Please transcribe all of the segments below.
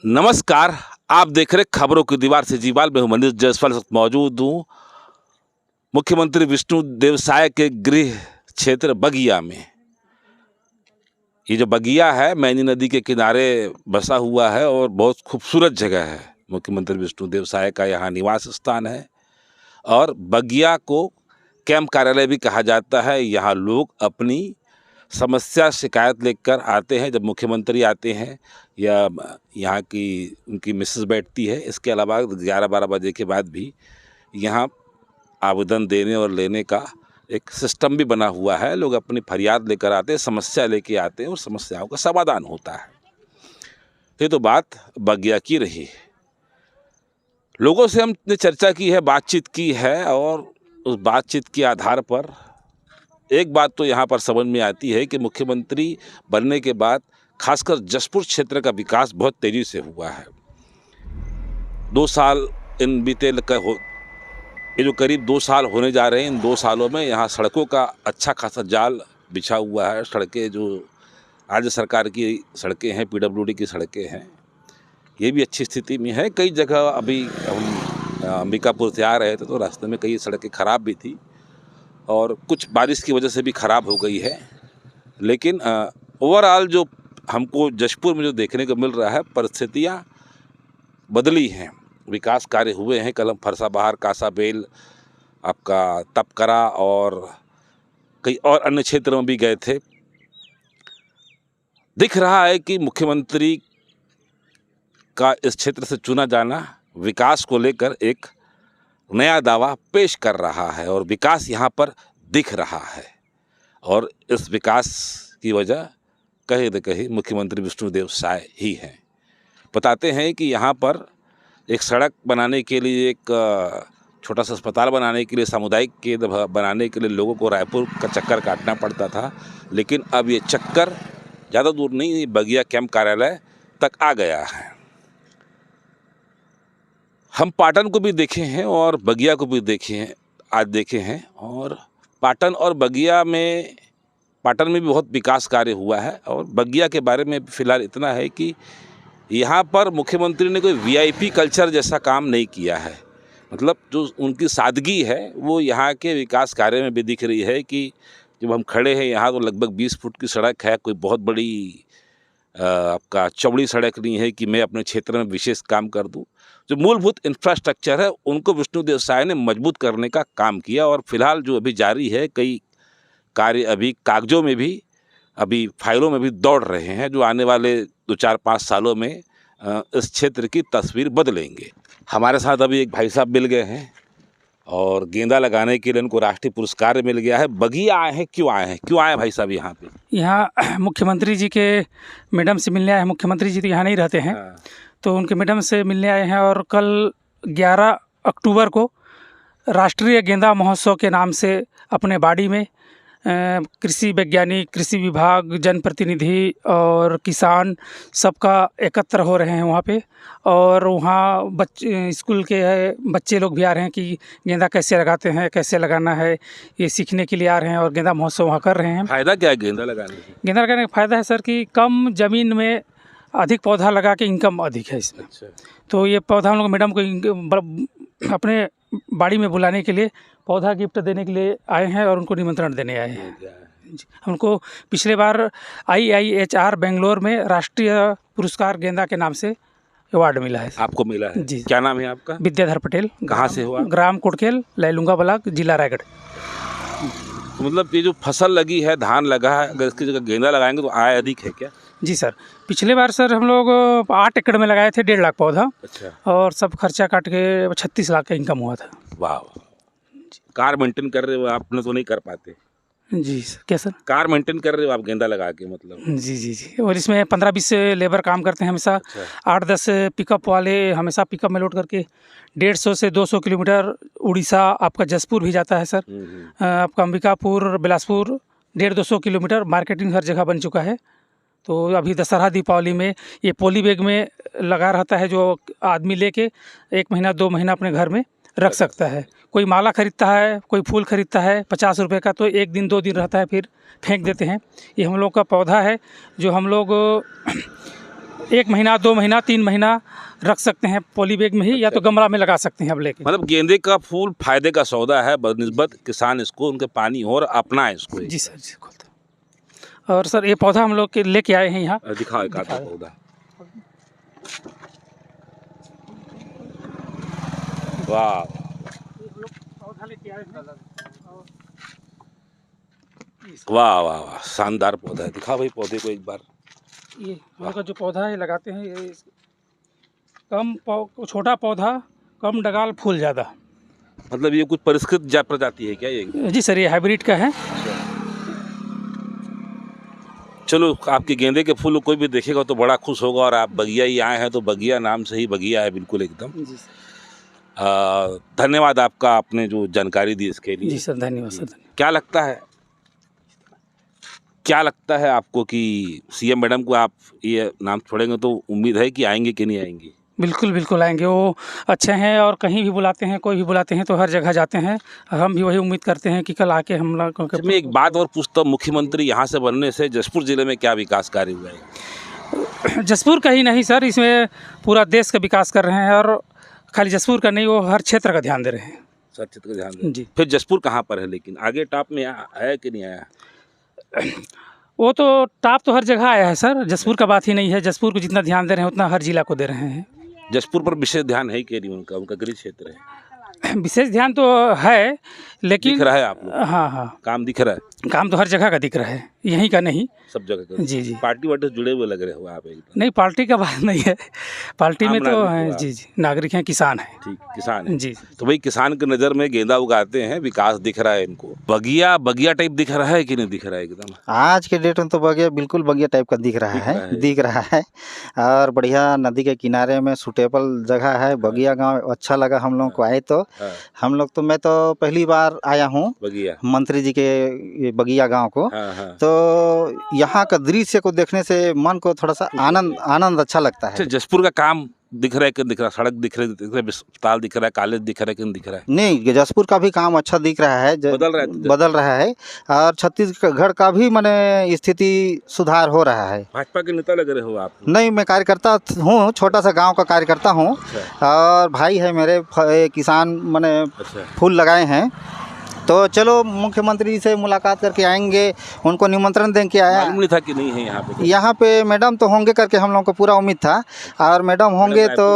नमस्कार। आप देख रहे खबरों की दीवार से जीवाल में हूं मनीष जायसवाल मौजूद हूं मुख्यमंत्री विष्णुदेव साय के गृह क्षेत्र बगिया में। ये जो बगिया है मैनी नदी के किनारे बसा हुआ है और बहुत खूबसूरत जगह है। मुख्यमंत्री विष्णुदेव साय का यहाँ निवास स्थान है और बगिया को कैंप कार्यालय भी कहा जाता है। यहाँ लोग अपनी समस्या शिकायत लेकर आते हैं जब मुख्यमंत्री आते हैं या यहाँ की उनकी मिसेस बैठती है। इसके अलावा 11-12 बजे के बाद भी यहाँ आवेदन देने और लेने का एक सिस्टम भी बना हुआ है। लोग अपनी फरियाद लेकर आते हैं, समस्या लेके आते हैं और समस्याओं का समाधान होता है। ये तो बात बगिया की रही। लोगों से हमने चर्चा की है, बातचीत की है और उस बातचीत के आधार पर एक बात तो यहाँ पर समझ में आती है कि मुख्यमंत्री बनने के बाद खासकर जसपुर क्षेत्र का विकास बहुत तेजी से हुआ है। 2 साल इन बीते ये जो करीब 2 साल होने जा रहे हैं, इन 2 सालों में यहाँ सड़कों का अच्छा खासा जाल बिछा हुआ है। सड़कें जो राज्य सरकार की सड़कें हैं, PWD की सड़कें हैं, ये भी अच्छी स्थिति में है। कई जगह अभी हम अंबिकापुर से आ रहे थे तो रास्ते में कई सड़कें ख़राब भी थी और कुछ बारिश की वजह से भी ख़राब हो गई है। लेकिन ओवरऑल जो हमको जशपुर में जो देखने को मिल रहा है, परिस्थितियाँ बदली हैं, विकास कार्य हुए हैं। कल हम फरसाबहार, कासाबेल, आपका तपकरा और कई और अन्य क्षेत्रों में भी गए थे। दिख रहा है कि मुख्यमंत्री का इस क्षेत्र से चुना जाना विकास को लेकर एक नया दावा पेश कर रहा है और विकास यहाँ पर दिख रहा है। और इस विकास की वजह कहीं न कहीं मुख्यमंत्री विष्णुदेव साय ही हैं। बताते हैं कि यहाँ पर एक सड़क बनाने के लिए, एक छोटा सा अस्पताल बनाने के लिए, सामुदायिक केंद्र बनाने के लिए लोगों को रायपुर का चक्कर काटना पड़ता था, लेकिन अब ये चक्कर ज़्यादा दूर नहीं, बगिया कैंप कार्यालय तक आ गया है। हम पाटन को भी देखे हैं और बगिया को भी आज देखे हैं और पाटन और बगिया में, पाटन में भी बहुत विकास कार्य हुआ है और बगिया के बारे में फ़िलहाल इतना है कि यहाँ पर मुख्यमंत्री ने कोई VIP कल्चर जैसा काम नहीं किया है। मतलब जो उनकी सादगी है वो यहाँ के विकास कार्य में भी दिख रही है कि जब हम खड़े हैं यहाँ तो लगभग 20 फुट की सड़क है। कोई बहुत बड़ी आपका चौड़ी सड़क नहीं है कि मैं अपने क्षेत्र में विशेष काम कर दूं। जो मूलभूत इंफ्रास्ट्रक्चर है उनको विष्णुदेव साय ने मजबूत करने का काम किया और फिलहाल जो अभी जारी है, कई कार्य अभी कागजों में भी, अभी फाइलों में भी दौड़ रहे हैं, जो आने वाले 2-4-5 सालों में इस क्षेत्र की तस्वीर बदलेंगे। हमारे साथ अभी एक भाई साहब मिल गए हैं और गेंदा लगाने के लिए उनको राष्ट्रीय पुरस्कार मिल गया है। बगिया आए हैं, क्यों आए भाई साहब यहाँ पे? यहाँ मुख्यमंत्री जी के मैडम से मिलने आए हैं। मुख्यमंत्री जी तो यहाँ नहीं रहते हैं, तो उनके मैडम से मिलने आए हैं और कल 11 अक्टूबर को राष्ट्रीय गेंदा महोत्सव के नाम से अपने बाड़ी में कृषि वैज्ञानिक, कृषि विभाग, जनप्रतिनिधि और किसान सबका एकत्र हो रहे हैं वहाँ पे। और वहाँ स्कूल के बच्चे लोग भी आ रहे हैं कि गेंदा कैसे लगाते हैं, कैसे लगाना है, ये सीखने के लिए आ रहे हैं और गेंदा महोत्सव वहाँ कर रहे हैं। फ़ायदा क्या है गेंदा लगाने से? गेंदा लगाने का फ़ायदा है सर कि कम ज़मीन में अधिक पौधा लगा के इनकम अधिक है इसमें। अच्छा। तो ये पौधा हम लोग मैडम को अपने बाड़ी में बुलाने के लिए, पौधा गिफ्ट देने के लिए आए हैं और उनको निमंत्रण देने आए हैं। हमको पिछले बार IIHR बेंगलोर में राष्ट्रीय पुरस्कार गेंदा के नाम से अवार्ड मिला है। आपको मिला है जी। क्या नाम है आपका? विद्याधर पटेल। कहाँ से हुआ? ग्राम कुटकेल, लैलूंगा ब्लॉक, जिला रायगढ़। मतलब ये जो फसल लगी है, धान लगा है, अगर इसकी जगह गेंदा लगाएंगे तो आय अधिक है क्या? जी सर, पिछले बार सर हम लोग 8 एकड़ में लगाए थे 1.5 लाख पौधा। अच्छा। और सब खर्चा काट के 36 लाख का इनकम हुआ था। वाह। कार मेंटेन कर रहे हो, आपने तो नहीं कर पाते। जी सर। क्या सर? कार मेंटेन कर रहे हो आप गेंदा लगा के, मतलब? जी। और इसमें 15-20 लेबर काम करते हैं हमेशा। अच्छा। 8-10 पिकअप वाले हमेशा पिकअप में लोड करके 150 से 200 किलोमीटर उड़ीसा, आपका जसपुर भी जाता है सर। आपका अंबिकापुर, बिलासपुर 150-200 किलोमीटर मार्केटिंग हर जगह बन चुका है। तो अभी दशहरा दीपावली में ये पॉली बैग में लगा रहता है, जो आदमी लेके 1 महीना 2 महीना अपने घर में रख सकता है। कोई माला खरीदता है, कोई फूल खरीदता है 50 रुपये का, तो 1 दिन 2 दिन रहता है, फिर फेंक देते हैं। ये हम लोग का पौधा है जो हम लोग 1 महीना, 2 महीना, 3 महीना रख सकते हैं पॉली बैग में ही, या तो गमला में लगा सकते हैं अब लेके। मतलब गेंदे का फूल फायदे का सौदा है, बनिस्बत किसान इसको उनके पानी हो और अपना है इसको। जी सर, जी खोलते हैं। और सर ये पौधा हम लोग के लेके आए हैं यहाँ। दिखाओ एक आधा पौधा। वाह वाह वाह वाह, शानदार पौधा है। दिखाओ भाई पौधे को एक बार। ये हम लोग का जो पौधा है लगाते हैं, ये छोटा पौधा, कम डगाल, फूल ज़्यादा। मतलब ये कुछ परिष्कृत प्रजाति है क्या ये? जी सर, ये हाइब्रिड का है। चलो, आपके गेंदे के फूल कोई भी देखेगा तो बड़ा खुश होगा। और आप बगिया ही आए हैं तो बगिया नाम से ही बगिया है, बिल्कुल एकदम। जी सर। धन्यवाद आपका, आपने जो जानकारी दी इसके लिए। जी सर, धन्यवाद सर। क्या लगता है आपको कि सीएम मैडम को आप ये नाम छोड़ेंगे तो उम्मीद है कि आएंगे कि नहीं आएंगे? बिल्कुल बिल्कुल आएंगे, वो अच्छे हैं और कहीं भी बुलाते हैं, कोई भी बुलाते हैं तो हर जगह जाते हैं। और हम भी वही उम्मीद करते हैं कि कल आके हम लोग। मैं एक बात और पूछता हूँ, मुख्यमंत्री यहाँ से बनने से जशपुर जिले में क्या विकास कार्य हुआ है? जसपुर का ही नहीं सर, इसमें पूरा देश का विकास कर रहे हैं। और खाली जसपुर का नहीं, वो हर क्षेत्र का ध्यान दे रहे हैं। सर क्षेत्र का ध्यान जी। फिर जशपुर कहाँ पर है, लेकिन आगे टॉप में आया कि नहीं आया? वो तो टॉप तो हर जगह आया है सर, जसपुर का बात ही नहीं है। जसपुर को जितना ध्यान दे रहे हैं उतना हर जिला को दे रहे हैं। जसपुर पर विशेष ध्यान है कि नहीं उनका गृह क्षेत्र है? विशेष ध्यान तो है, लेकिन दिख रहा है आप लोग? हाँ हाँ, काम दिख रहा है? काम तो हर जगह का दिख रहा है, यहीं का नहीं, सब जगह का। जी जी। पार्टी वार्टी से जुड़े हुए लग रहे हो आप एकदम। नहीं, पार्टी का बात नहीं है, पार्टी में तो है। जी जी, नागरिक हैं, किसान हैं। ठीक, किसान है जी। तो भाई किसान की नज़र में गेंदा उगाते हैं, विकास दिख रहा है इनको। बगिया टाइप दिख रहा है कि नहीं दिख रहा है एकदम? आज के डेट में तो बगिया बिल्कुल बगिया टाइप का दिख रहा है। और बढ़िया नदी के किनारे में सूटेबल जगह है। बगिया गांव अच्छा लगा हम लोग को आए तो। हम लोग तो, मैं तो पहली बार आया हूँ बगिया, मंत्री जी के बगिया गांव को। हाँ। तो यहाँ का दृश्य को देखने से मन को थोड़ा सा आनंद अच्छा लगता है। जसपुर का काम दिख रहा है कि दिख रहा? सड़क दिख रही है, अस्पताल दिख रहा है, कॉलेज दिख रहा है कि नहीं दिख रहा है? नहीं, जसपुर का भी काम अच्छा दिख रहा है, बदल रहा है। और छत्तीसगढ़ का भी माने स्थिति सुधार हो रहा है। भाजपा के नेता लग रहे हो आप? नहीं, मैं कार्यकर्ता हूँ, छोटा सा गांव का कार्यकर्ता हूँ। और भाई है मेरे, किसान माने फूल लगाए हैं। तो चलो मुख्यमंत्री जी से मुलाकात करके आएंगे, उनको निमंत्रण दें के आया। मालूम नहीं था कि नहीं है यहाँ पे? यहाँ पे मैडम तो होंगे करके हम लोगों को पूरा उम्मीद था। और मैडम होंगे तो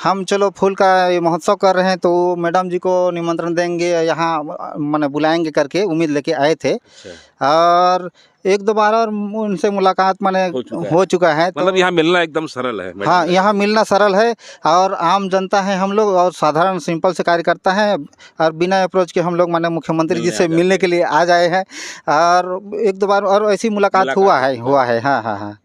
हम चलो फूल का महोत्सव कर रहे हैं तो मैडम जी को निमंत्रण देंगे, यहाँ माने बुलाएंगे करके उम्मीद लेके आए थे। और एक दो बार और उनसे मुलाकात माने हो चुका है। मतलब यहाँ मिलना एकदम सरल है? हाँ, यहाँ मिलना सरल है। और आम जनता है हम लोग, और साधारण सिंपल से कार्यकर्ता हैं। और बिना अप्रोच के हम लोग माने मुख्यमंत्री जी से मिलने के लिए आ जाए हैं। और एक दो बार और ऐसी मुलाकात हुआ है। हाँ।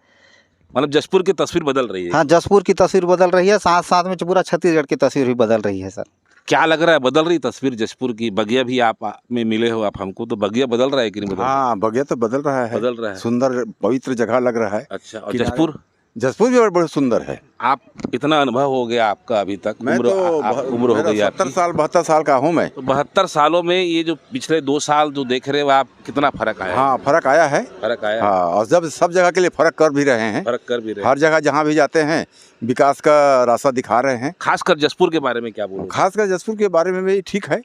मतलब जसपुर की तस्वीर बदल रही है? हाँ, जसपुर की तस्वीर बदल रही है, साथ साथ में पूरा छत्तीसगढ़ की तस्वीर भी बदल रही है सर। क्या लग रहा है, बदल रही तस्वीर जसपुर की? बगिया भी आप में मिले हो आप हमको, तो बगिया बदल रहा है कि नहीं? हाँ, बगिया तो बदल रहा है। सुंदर पवित्र जगह लग रहा है। अच्छा, और जसपुर भी बहुत सुंदर है। आप इतना अनुभव हो गया आपका अभी तक? मैं उम्र हो गई 72 साल का हूँ मैं। तो 72 सालों में ये जो पिछले 2 साल जो देख रहे हो आप, कितना फर्क आया? हाँ, फर्क आया है। हाँ, और जब सब जगह के लिए फर्क कर भी रहे हैं। हर जगह जहाँ भी जाते हैं विकास का रास्ता दिखा रहे हैं। खासकर जसपुर के बारे में क्या बोलूं? खासकर जसपुर के बारे में भी ठीक है।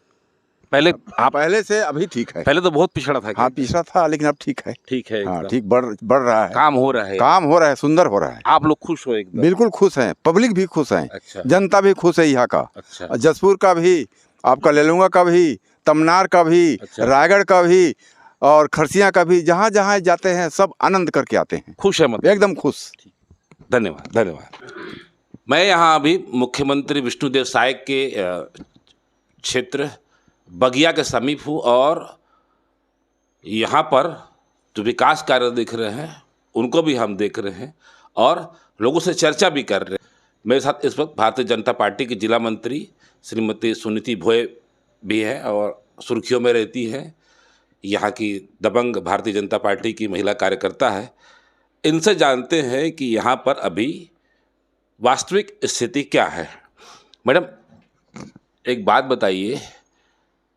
पहले से अभी ठीक है। पहले तो बहुत पिछड़ा था। हाँ, पिछड़ा था, लेकिन अब ठीक है। ठीक है, हाँ, ठीक बढ़ रहा है। काम हो रहा है, सुंदर हो रहा है। आप लोग खुश हो एकदम? बिल्कुल खुश हैं, पब्लिक भी खुश है। अच्छा। जनता भी खुश है यहाँ का। अच्छा। जसपुर का भी, आपका लेलुंगा का भी, तमनार का भी, अच्छा। रायगढ़ का भी, और खरसिया का भी, जहाँ जहाँ जाते हैं सब आनंद करके आते हैं। खुश है मतलब? एकदम खुश। धन्यवाद। मैं यहाँ अभी मुख्यमंत्री विष्णुदेव साय के क्षेत्र बगिया के समीप हूँ। और यहाँ पर जो विकास कार्य दिख रहे हैं उनको भी हम देख रहे हैं और लोगों से चर्चा भी कर रहे हैं। मेरे साथ इस वक्त भारतीय जनता पार्टी की जिला मंत्री श्रीमती सुनीति भोये भी हैं और सुर्खियों में रहती हैं। यहाँ की दबंग भारतीय जनता पार्टी की महिला कार्यकर्ता है। इनसे जानते हैं कि यहाँ पर अभी वास्तविक स्थिति क्या है। मैडम, एक बात बताइए,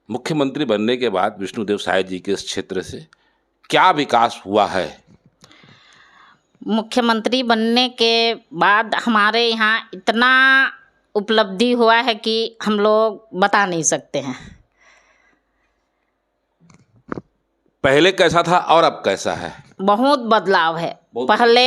मुख्यमंत्री बनने के बाद विष्णुदेव साय जी के इस क्षेत्र से क्या विकास हुआ है? मुख्यमंत्री बनने के बाद हमारे यहाँ इतना उपलब्धि हुआ है कि हम लोग बता नहीं सकते हैं। पहले कैसा था और अब कैसा है? बहुत बदलाव है। पहले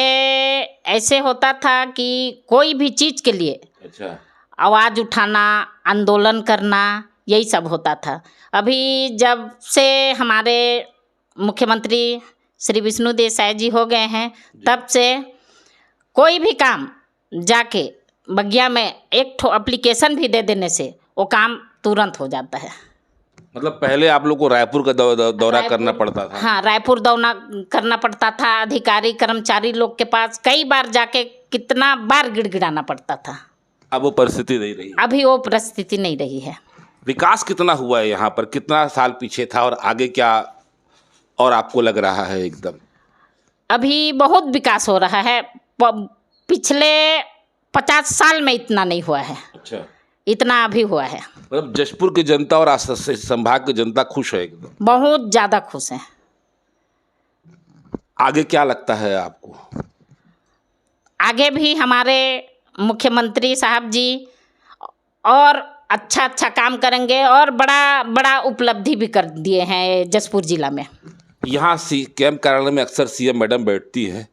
ऐसे होता था कि कोई भी चीज़ के लिए अच्छा, आवाज़ उठाना, आंदोलन करना, यही सब होता था। अभी जब से हमारे मुख्यमंत्री श्री विष्णुदेव साय जी हो गए हैं, तब से कोई भी काम जाके बगिया में एक ठो एप्लीकेशन भी दे देने से वो काम तुरंत हो जाता है। मतलब पहले आप लोग को रायपुर का दौरा करना पड़ता था? हाँ, रायपुर दौरा करना पड़ता था। अधिकारी कर्मचारी लोग के पास कई बार जाके कितना बार गिड़गिड़ाना पड़ता था। अब वो परिस्थिति नहीं रही? अभी वो परिस्थिति नहीं रही है। विकास कितना हुआ है यहाँ पर? कितना साल पीछे था और आगे क्या और आपको लग रहा है एकदम? अभी बहुत विकास हो रहा है। पिछले 50 साल में इतना नहीं हुआ है। अच्छा, इतना अभी हुआ है। मतलब जशपुर की जनता और संभाग की जनता खुश है एकदम? बहुत ज़्यादा खुश हैं। आगे क्या लगता है आपको? आगे भी हमारे मुख्यमंत्री साहब जी और अच्छा अच्छा काम करेंगे और बड़ा बड़ा उपलब्धि भी कर दिए हैं जशपुर जिला में। यहाँ कैंप कार्यालय में अक्सर सीएम मैडम बैठती है,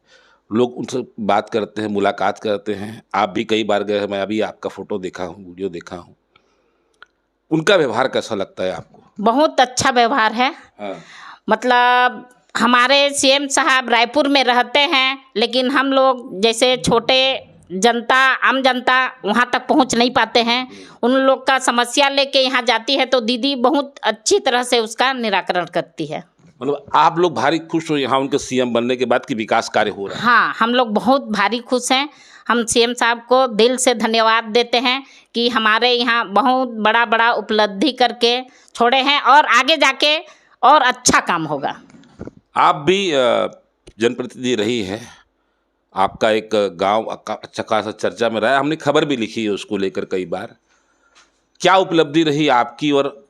लोग उनसे बात करते हैं, मुलाकात करते हैं। आप भी कई बार गए हैं, मैं अभी आपका फ़ोटो देखा हूँ, वीडियो देखा हूँ। उनका व्यवहार कैसा लगता है आपको? बहुत अच्छा व्यवहार है। हाँ। मतलब हमारे सीएम साहब रायपुर में रहते हैं, लेकिन हम लोग जैसे छोटे जनता, आम जनता वहाँ तक पहुँच नहीं पाते हैं। उन लोग का समस्या लेके यहाँ जाती है तो दीदी बहुत अच्छी तरह से उसका निराकरण करती है। मतलब आप लोग भारी खुश हो यहाँ उनके सीएम बनने के बाद कि विकास कार्य हो रहा है? हाँ, हम लोग बहुत भारी खुश हैं। हम सीएम साहब को दिल से धन्यवाद देते हैं कि हमारे यहाँ बहुत बड़ा बड़ा उपलब्धि करके छोड़े हैं और आगे जाके और अच्छा काम होगा। आप भी जनप्रतिनिधि रही हैं, आपका एक गांव अच्छा खासा चर्चा में रहा है, हमने खबर भी लिखी है उसको लेकर कई बार। क्या उपलब्धि रही आपकी? और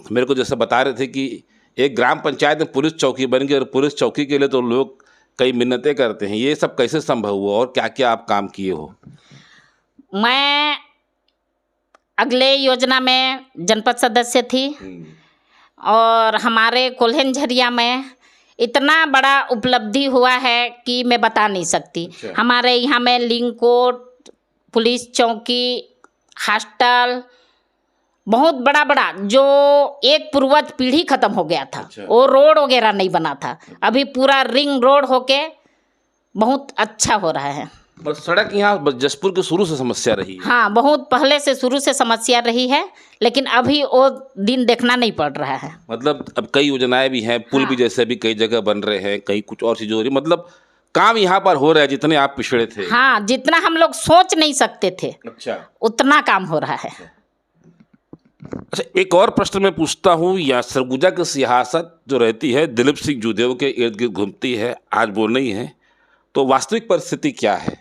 मेरे को जैसे बता रहे थे कि एक ग्राम पंचायत में पुलिस चौकी बन गई और पुलिस चौकी के लिए तो लोग कई मिन्नतें करते हैं, ये सब कैसे संभव हुआ और क्या क्या आप काम किए हो? मैं अगले योजना में जनपद सदस्य थी और हमारे कोल्हनझरिया में इतना बड़ा उपलब्धि हुआ है कि मैं बता नहीं सकती। अच्छा। हमारे यहाँ में लिंक कोर्ट, पुलिस चौकी, हॉस्टल, बहुत बड़ा बड़ा जो एक पूर्वज पीढ़ी खत्म हो गया था। अच्छा। वो रोड वगैरह नहीं बना था, अभी पूरा रिंग रोड होके बहुत अच्छा हो रहा है। पर सड़क यहाँ जशपुर की शुरू से समस्या रही है? हाँ, बहुत पहले से शुरू से समस्या रही है, लेकिन अभी वो दिन देखना नहीं पड़ रहा है। मतलब अब कई योजनाएं भी हैं, पुल भी जैसे भी कई जगह बन रहे हैं, कई कुछ और चीज़ें हो रही, मतलब काम यहाँ पर हो रहा है जितने आप पिछड़े थे। हाँ, जितना हम लोग सोच नहीं सकते थे अच्छा, उतना काम हो रहा है। अच्छा, एक और प्रश्न मैं पूछता हूँ, या सरगुजा की सियासत जो रहती है दिलीप सिंह जूदेव के इर्द गिर्द घूमती है, आज वो नहीं है, तो वास्तविक परिस्थिति क्या है?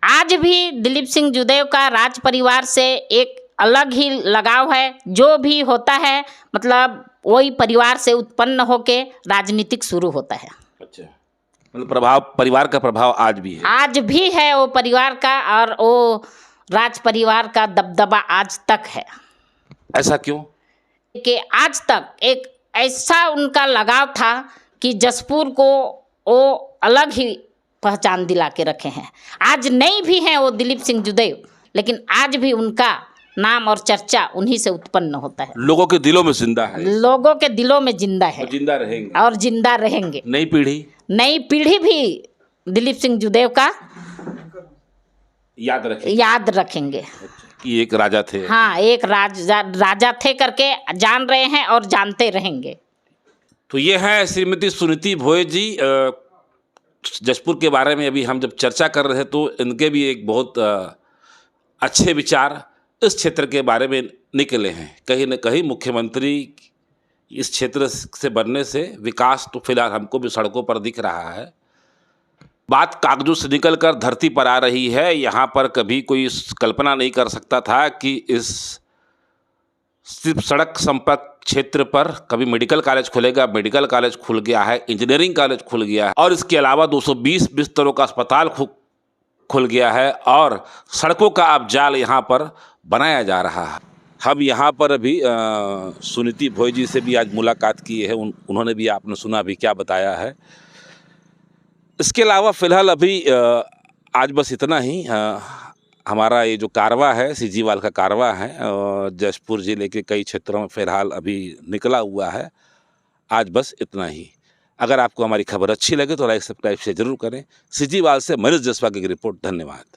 आज भी दिलीप सिंह जूदेव का राज परिवार से एक अलग ही लगाव है। जो भी होता है मतलब वही परिवार से उत्पन्न होके राजनीतिक शुरू होता है। अच्छा, मतलब प्रभाव, परिवार का प्रभाव आज भी है? आज भी है वो परिवार का, और वो राज परिवार का दबदबा आज तक है। ऐसा क्यों? कि आज तक एक ऐसा उनका लगाव था कि जशपुर को वो अलग ही पहचान दिला के रखे हैं। आज नहीं भी हैं वो दिलीप सिंह जूदेव, लेकिन आज भी उनका नाम और चर्चा उन्हीं से उत्पन्न होता है। लोगों के दिलों में जिंदा है? लोगों के दिलों में जिंदा है, जिंदा रहेंगे और जिंदा रहेंगे। नई पीढ़ी भी दिलीप सिंह जूदेव का याद रखेंगे कि एक राजा थे। हाँ, एक राजा थे करके जान रहे हैं और जानते रहेंगे। तो ये है श्रीमती सुनीति भोये जी। जशपुर के बारे में अभी हम जब चर्चा कर रहे थे तो इनके भी एक बहुत अच्छे विचार इस क्षेत्र के बारे में निकले हैं। कहीं न कहीं मुख्यमंत्री इस क्षेत्र से बनने से विकास तो फिलहाल हमको भी सड़कों पर दिख रहा है, बात कागजों से निकलकर धरती पर आ रही है। यहाँ पर कभी कोई कल्पना नहीं कर सकता था कि इस सिर्फ सड़क संपर्क क्षेत्र पर कभी मेडिकल कॉलेज खुलेगा, मेडिकल कॉलेज खुल गया है, इंजीनियरिंग कॉलेज खुल गया है और इसके अलावा 220 बिस्तरों का अस्पताल खुल गया है और सड़कों का अब जाल यहाँ पर बनाया जा रहा है। हम यहाँ पर अभी सुनीति भोई जी से भी आज मुलाकात की है, उन्होंने भी आपने सुना अभी क्या बताया है। इसके अलावा फ़िलहाल अभी आज बस इतना ही। हमारा ये जो कारवा है, सीजीवाल का कारवा है, जशपुर ज़िले के कई क्षेत्रों में फ़िलहाल अभी निकला हुआ है। आज बस इतना ही। अगर आपको हमारी खबर अच्छी लगे तो लाइक सब्सक्राइब से ज़रूर करें। सीजीवाल से मनीष जसवा की रिपोर्ट। धन्यवाद।